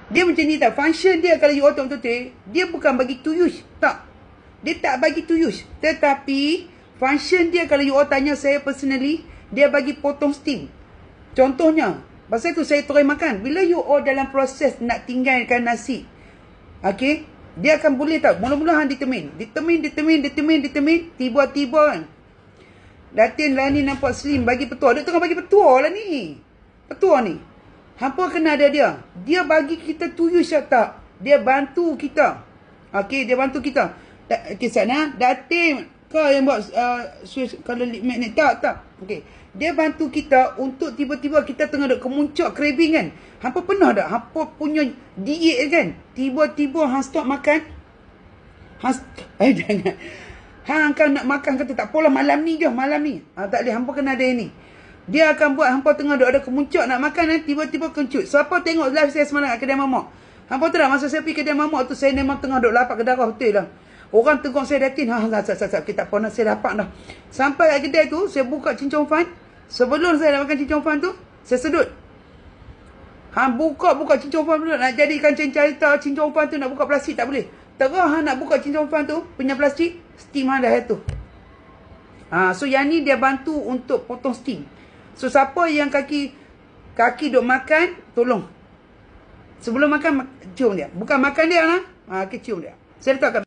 Dia macam ni tak. Function dia kalau you otak betul-betul, dia bukan bagi to use. Tak. Dia tak bagi to use. Tetapi, function dia kalau you tanya saya personally, dia bagi potong steam. Contohnya, pasal tu saya try makan. Bila you dalam proses nak tinggalkan nasi, okay, dia akan boleh tak. Mula-mula determine. Tiba-tiba kan, Datin lah ni nampak slim, bagi petua. Dia tengah bagi petua lah ni. Petua ni. Hampa kena ada dia. Dia bagi kita to use tak. Dia bantu kita. Okay, dia bantu kita. Okay, sana. Datin, kau yang buat switch kalau magnet. Tak. Okay. Dia bantu kita untuk tiba-tiba kita tengah duk kemuncak craving kan. Hampa pernah tak? Hampa punya diet kan. Tiba-tiba hang stop makan. Jangan. Hang kan nak makan kata tak apalah malam ni je. Tak boleh. Hampa kena ada ni. Dia akan buat hampa tengah duk ada kemuncak nak makan tiba-tiba kencut. Siapa tengok live saya semalam kat kedai mamak? Hampa tahu tak masa saya pergi kedai mamak tu saya memang tengah duk lapar ke darah betul lah. Orang tengok saya Datin, kita pun saya dapat dah. Sampai kat kedai tu, saya buka cincong fan. Sebelum saya nak makan cincong fan tu, saya sedut. Buka cincong fan tu, nak jadikan cerita cincong fan tu, nak buka plastik tak boleh. Terus nak buka cincong fan tu, punya plastik, steam dah tu. So yang ni dia bantu untuk potong steam. So siapa yang kaki duk makan, tolong. Sebelum makan, cium dia. Bukan makan dia lah. Cium dia. Saya letakkan.